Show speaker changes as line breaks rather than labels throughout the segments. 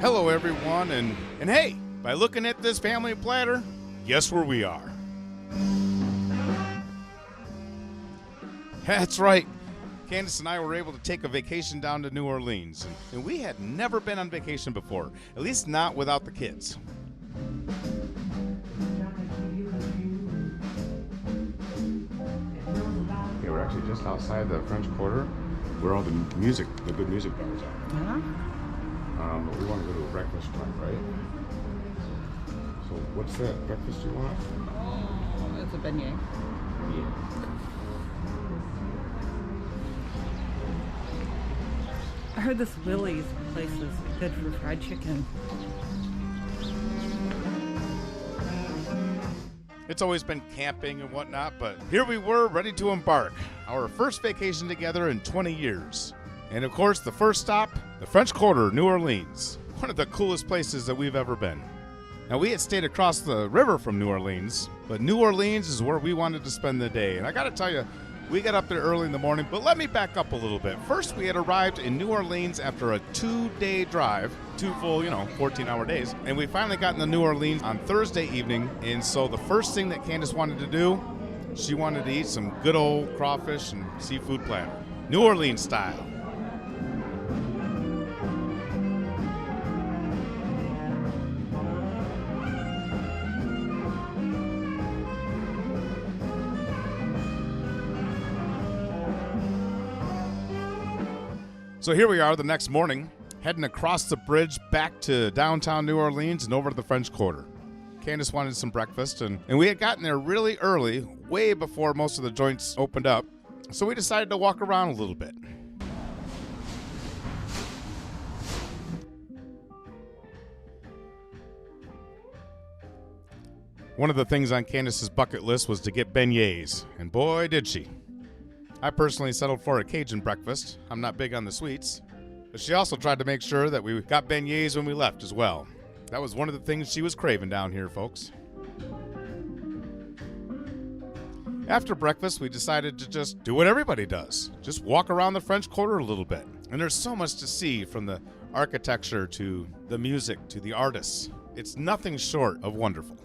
Hello, everyone, and hey, by looking at this family platter, guess where we are? That's right. Candace and I were able to take a vacation down to New Orleans, and we had never been on vacation before, at least not without the kids. Okay, we're actually just outside the French Quarter, where all the good music bars are.
Yeah.
But we want to go to a breakfast joint, right? So what's that breakfast you want?
Oh, it's a beignet.
Yeah.
I heard this Willie's place is good for fried chicken.
It's always been camping and whatnot, but here we were ready to embark. Our first vacation together in 20 years. And of course, the first stop, the French Quarter, New Orleans. One of the coolest places that we've ever been. Now, we had stayed across the river from New Orleans, but New Orleans is where we wanted to spend the day. And I gotta tell you, we got up there early in the morning, but let me back up a little bit. First, we had arrived in New Orleans after a 2-day drive, 2 full, 14-hour days. And we finally got into New Orleans on Thursday evening. And so the first thing that Candace wanted to do, she wanted to eat some good old crawfish and seafood platter, New Orleans style. So here we are the next morning, heading across the bridge back to downtown New Orleans and over to the French Quarter. Candace wanted some breakfast, and we had gotten there really early, way before most of the joints opened up, so we decided to walk around a little bit. One of the things on Candace's bucket list was to get beignets, and boy did she. I personally settled for a Cajun breakfast. I'm not big on the sweets. But she also tried to make sure that we got beignets when we left as well. That was one of the things she was craving down here, folks. After breakfast, we decided to just do what everybody does. Just walk around the French Quarter a little bit. And there's so much to see, from the architecture to the music to the artists. It's nothing short of wonderful.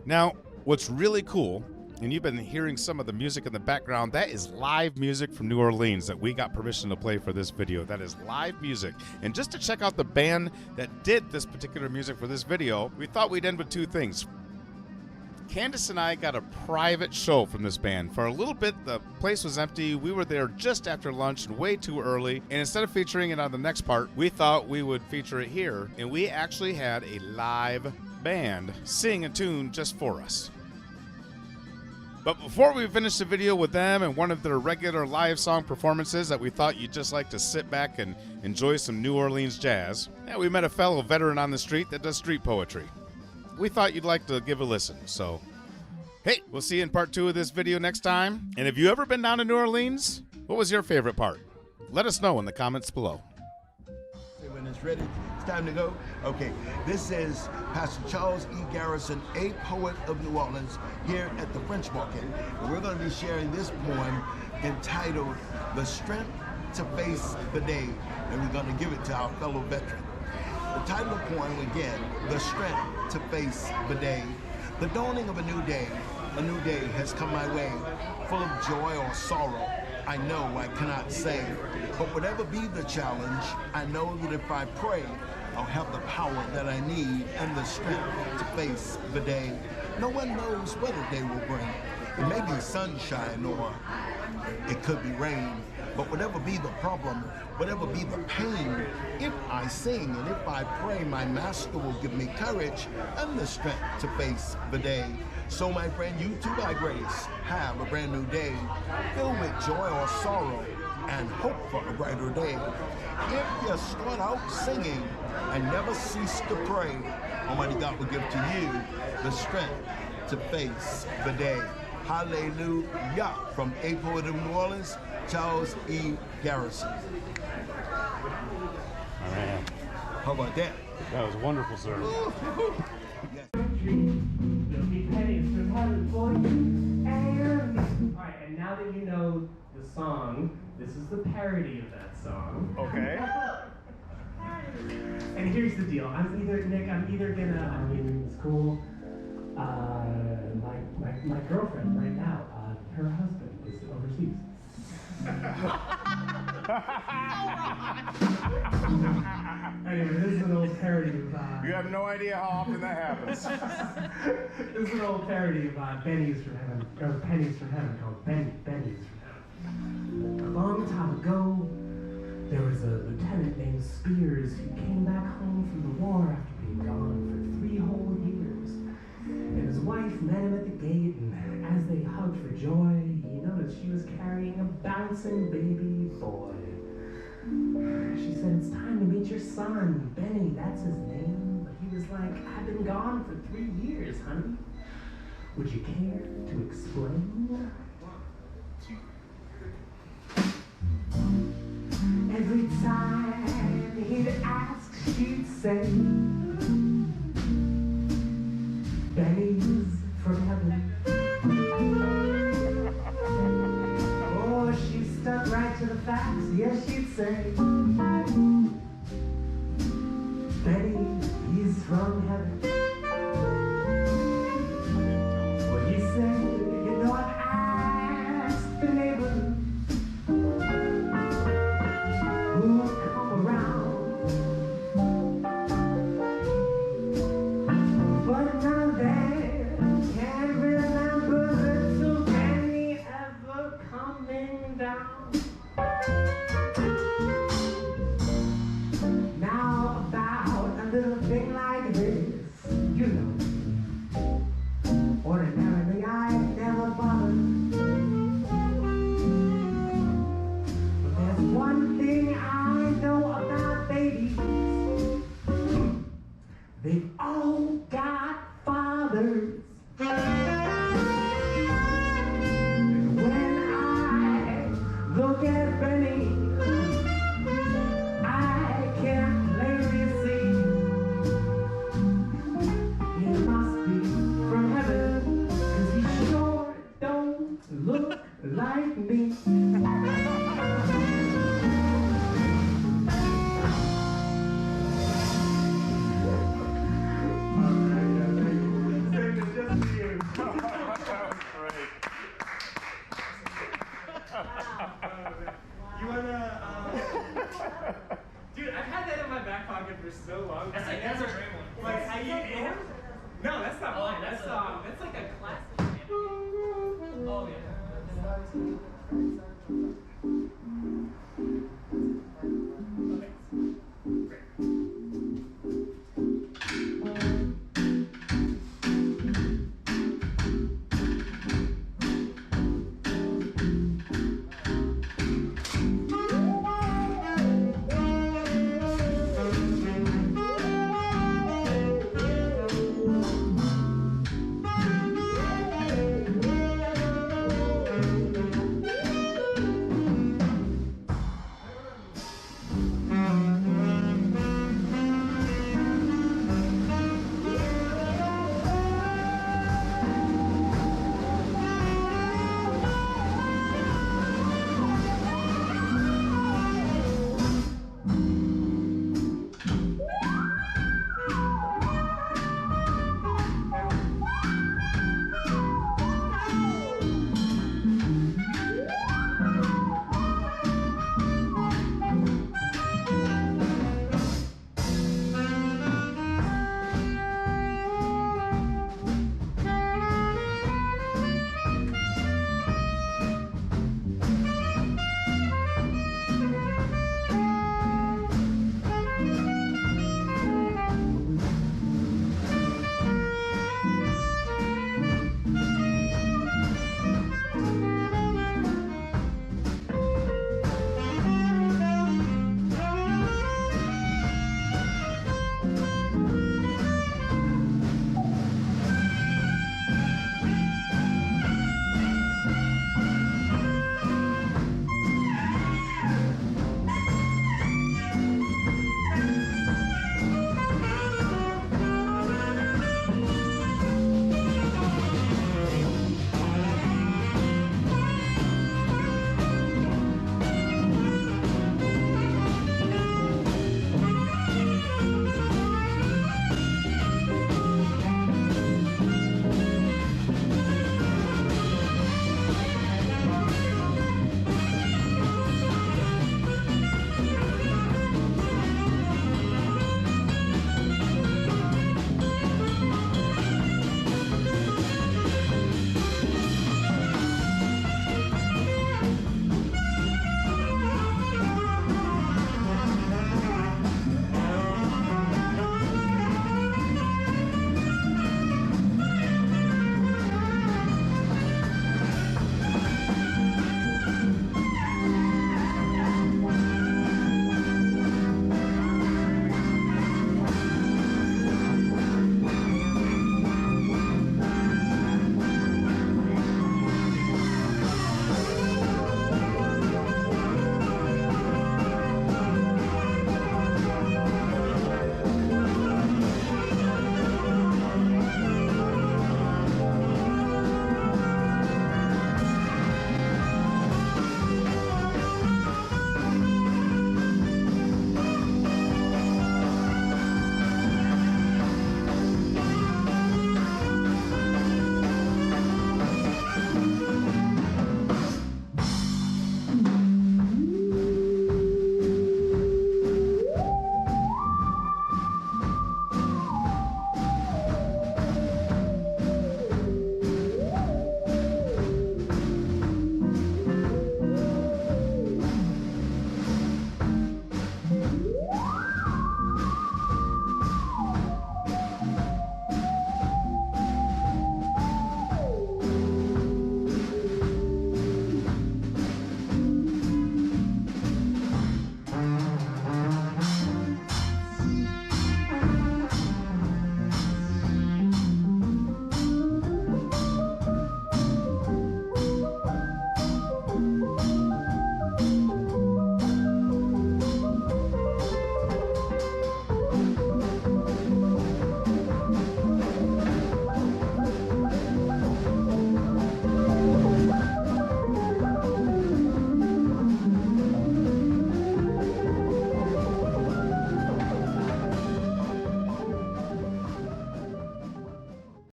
Now, what's really cool, and you've been hearing some of the music in the background, that is live music from New Orleans that we got permission to play for this video. That is live music. And just to check out the band that did this particular music for this video, we thought we'd end with 2 things. Candace and I got a private show from this band. For a little bit, the place was empty. We were there just after lunch and way too early. And instead of featuring it on the next part, we thought we would feature it here. And we actually had a live band sing a tune just for us. But before we finish the video with them and one of their regular live song performances that we thought you'd just like to sit back and enjoy some New Orleans jazz, we met a fellow veteran on the street that does street poetry. We thought you'd like to give a listen, so hey, we'll see you in part 2 of this video next time. And have you ever been down to New Orleans? What was your favorite part? Let us know in the comments below.
When it's ready, it's time to go. Okay, this is Pastor Charles E. Garrison, a poet of New Orleans, here at the French Market. And we're going to be sharing this poem entitled The Strength to Face the Day. And we're going to give it to our fellow veteran. The title of the poem, again, The Strength to Face the Day. The dawning of a new day has come my way, full of joy or sorrow. I know I cannot say, but whatever be the challenge, I know that if I pray, I'll have the power that I need and the strength to face the day. No one knows what the day will bring. It may be sunshine or it could be rain, but whatever be the problem, whatever be the pain, if I sing and if I pray, my master will give me courage and the strength to face the day. So my friend, you too by grace have a brand new day, filled with joy or sorrow and hope for a brighter day. If you start out singing and never cease to pray, Almighty God will give to you the strength to face the day. Hallelujah. From a poet of New Orleans, Charles E. Garrison.
All right.
How about that?
That was wonderful, sir.
Yes.
All right, and now did you know the song? This is the parody of that song.
Okay.
And here's the deal. I'm either gonna, I mean, it's cool. My girlfriend right now, her husband is overseas. Anyway, this is an old parody of,
You have no idea how often that happens.
this is an old parody of Benny's from Heaven, or Pennies from Heaven, called Benny's from Heaven. A long time ago, there was a lieutenant named Spears who came back home from the war after being gone for 3 whole years. And his wife met him at the gate, and as they hugged for joy, he noticed she was carrying a bouncing baby boy. She said, "It's time to meet your son, Benny, that's his name." But he was like, "I've been gone for 3 years, honey. Would you care to explain?" Every time he'd ask, she'd say, "Benny's from heaven." Oh, she stuck right to the facts. Yes, she'd say, "Benny, he's from heaven." Well, he said, "You know, I've asked the neighbors who come around, but now they can't remember little Benny ever coming down." Now about a little thing like this, you know, ordinarily I'd never bothered. But there's one thing I know about babies. They've all got fathers. And when I look at Benny, I can't plainly see he must be from heaven, 'cause he sure don't look like me. You wanna, dude, I've had that in my back pocket for so long. That's a great one. Like, no, that's not mine. That's like a classic. Oh, yeah.